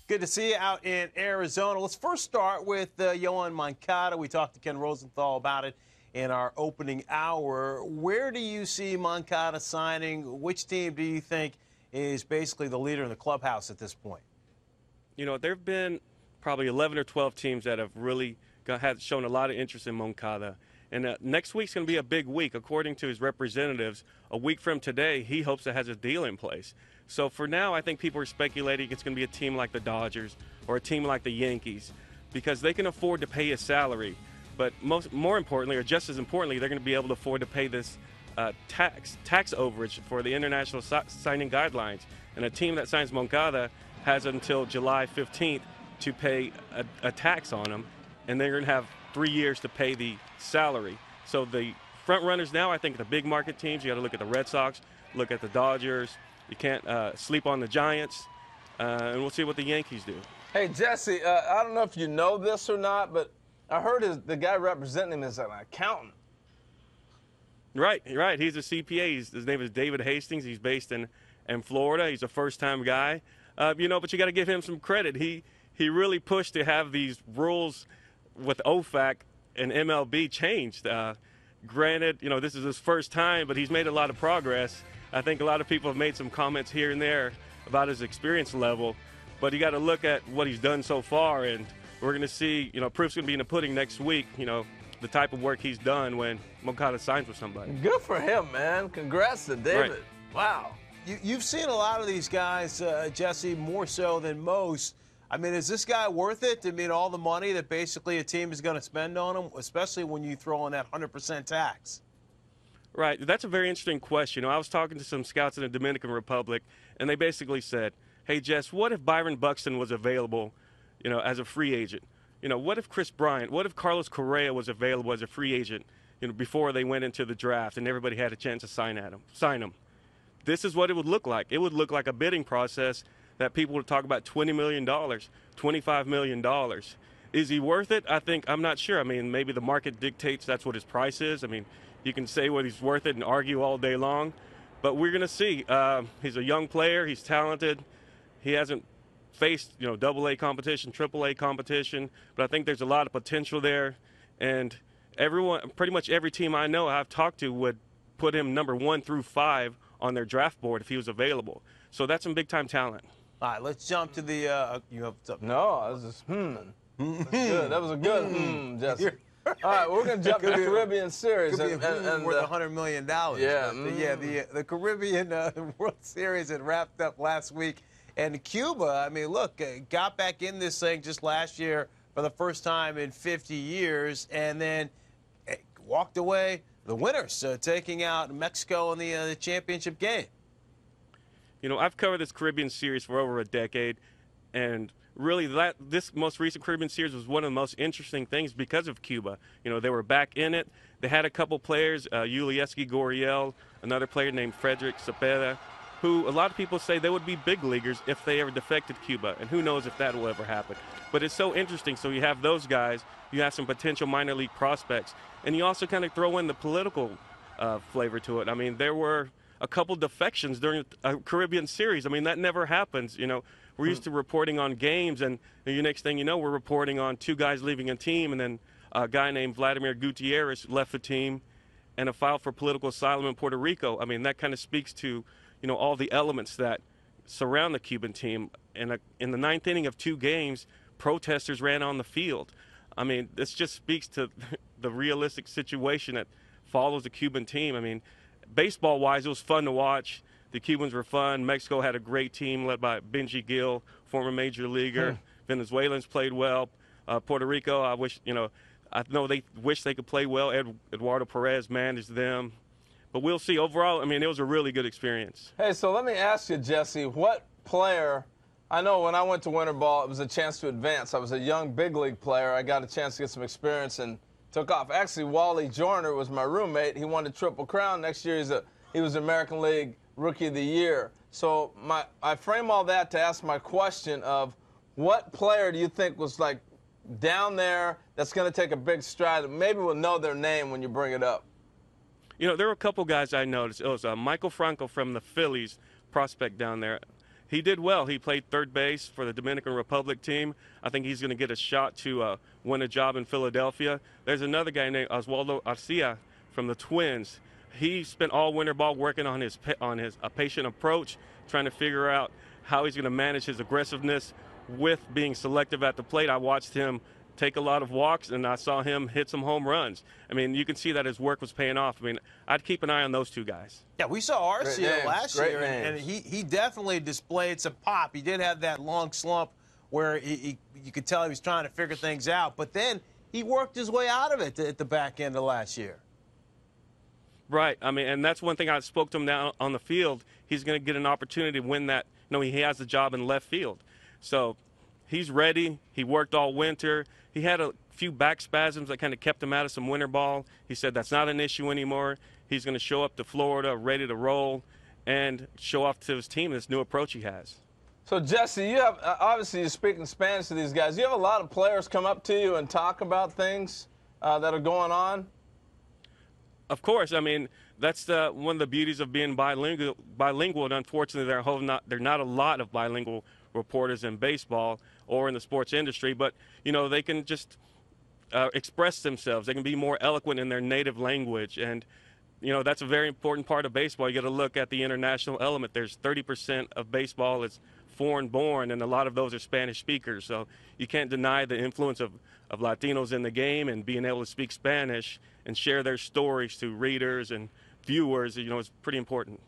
Good to see you out in Arizona. Let's first start with Yoan Moncada. We talked to Ken Rosenthal about it in our opening hour. Where do you see Moncada signing? Which team do you think is basically the leader in the clubhouse at this point? You know, there have been probably 11 or 12 teams that have really shown a lot of interest in Moncada. And next week's going to be a big week. According to his representatives, a week from today, he hopes to have a deal in place. So for now, I think people are speculating it's going to be a team like the Dodgers or a team like the Yankees because they can afford to pay his salary. But more importantly, or just as importantly, they're going to be able to afford to pay this tax overage for the international signing guidelines. And a team that signs Moncada has until July 15th to pay a tax on him, and they're going to have 3 years to pay the salary. So the front runners now, I think, the big market teams, you got to look at the Red Sox, look at the Dodgers. You can't sleep on the Giants, and we'll see what the Yankees do. Hey, Jesse, I don't know if you know this or not, but I heard the guy representing him is an accountant. Right. He's a CPA. His name is David Hastings. He's based in Florida. He's a first-time guy. But you got to give him some credit. He really pushed to have these rules with OFAC and MLB changed. Granted, this is his first time, but he's made a lot of progress. I think a lot of people have made some comments here and there about his experience level, but you got to look at what he's done so far, and we're going to see, proof's going to be in the pudding next week, the type of work he's done when Moncada signs with somebody. Good for him, man. Congrats to David. Right. Wow. You've seen a lot of these guys, Jesse, more so than most. I mean, is this guy worth it? I mean, all the money that basically a team is going to spend on him, especially when you throw in that 100% tax? Right. That's a very interesting question. I was talking to some scouts in the Dominican Republic, and they basically said, hey, Jess, what if Byron Buxton was available, as a free agent? What if Chris Bryant, what if Carlos Correa was available as a free agent, before they went into the draft and everybody had a chance to sign him? This is what it would look like. It would look like a bidding process that people would talk about $20 million, $25 million. Is he worth it? I'm not sure. I mean, maybe the market dictates that's what his price is. I mean, you can say what he's worth it and argue all day long, but we're going to see. He's a young player. He's talented. He hasn't faced, AA competition, AAA competition, but I think there's a lot of potential there. And pretty much every team I know I've talked to would put him number 1 through 5 on their draft board if he was available. So that's some big-time talent. All right, let's jump to the you have something. No, I was just That's good. That was a good Jesse. All right, we're going to jump to the Caribbean Series. Could be and worth $100 million. Yeah. The Caribbean World Series had wrapped up last week. And Cuba, I mean, look, got back in this thing just last year for the first time in 50 years, and then walked away the winners, taking out Mexico in the championship game. I've covered this Caribbean Series for over a decade, and really this most recent Caribbean Series was one of the most interesting things because of Cuba. They were back in it. They had a couple players, Yulieski Goriel, another player named Frederick Cepeda, who a lot of people say they would be big leaguers if they ever defected Cuba, and who knows if that will ever happen. But it's so interesting. So you have those guys, you have some potential minor league prospects, and you also kind of throw in the political flavor to it. I mean, there were a couple defections during a Caribbean Series. I mean, that never happens. We're used to reporting on games, and the next thing you know, we're reporting on 2 guys leaving a team, and then a guy named Vladimir Gutierrez left the team and a file for political asylum in Puerto Rico. I mean, that kind of speaks to, all the elements that surround the Cuban team. In the 9th inning of 2 games, protesters ran on the field. I mean, this just speaks to the realistic situation that follows the Cuban team. I mean, baseball-wise, it was fun to watch. The Cubans were fun. Mexico had a great team led by Benji Gil, former major leaguer. Venezuelans played well. Puerto Rico, I know they wish they could play well. Eduardo Perez managed them. But we'll see. Overall, I mean, it was a really good experience. Hey, so let me ask you, Jesse, what player – I know when I went to winter ball, it was a chance to advance. I was a young big league player. I got a chance to get some experience and took off. Actually, Wally Joyner was my roommate. He won the Triple Crown. Next year, he was American League Rookie of the Year. So I frame all that to ask my question of what player do you think was like down there that's going to take a big stride? Maybe we'll know their name when you bring it up. There were a couple guys I noticed. It was Michael Franco from the Phillies, prospect down there. he did well. He played third base for the Dominican Republic team. I think he's going to get a shot to win a job in Philadelphia. There's another guy named Oswaldo Arcia from the Twins. He spent all winter ball working on his patient approach, trying to figure out how he's going to manage his aggressiveness with being selective at the plate. I watched him take a lot of walks, and I saw him hit some home runs. I mean, you can see that his work was paying off. I mean, I'd keep an eye on those two guys. Yeah, we saw Arcia last year, and he definitely displayed some pop. He did have that long slump where you could tell he was trying to figure things out, but then he worked his way out of it at the back end of last year. Right. I mean, and that's one thing I spoke to him now on the field. He's going to get an opportunity to win that. You know, he has the job in left field. So he's ready. He worked all winter. He had a few back spasms that kind of kept him out of some winter ball. He said that's not an issue anymore. He's going to show up to Florida ready to roll and show off to his team this new approach he has. So, Jesse, you have obviously you're speaking Spanish to these guys. You have a lot of players come up to you and talk about things that are going on. Of course. I mean, that's one of the beauties of being bilingual, and unfortunately, there are not a lot of bilingual reporters in baseball or in the sports industry, but, you know, they can just express themselves. They can be more eloquent in their native language, and, you know, that's a very important part of baseball. You got to look at the international element. There's 30% of baseball is foreign-born, and a lot of those are Spanish speakers, so you can't deny the influence of Latinos in the game, and being able to speak Spanish and share their stories to readers and viewers, you know, is pretty important.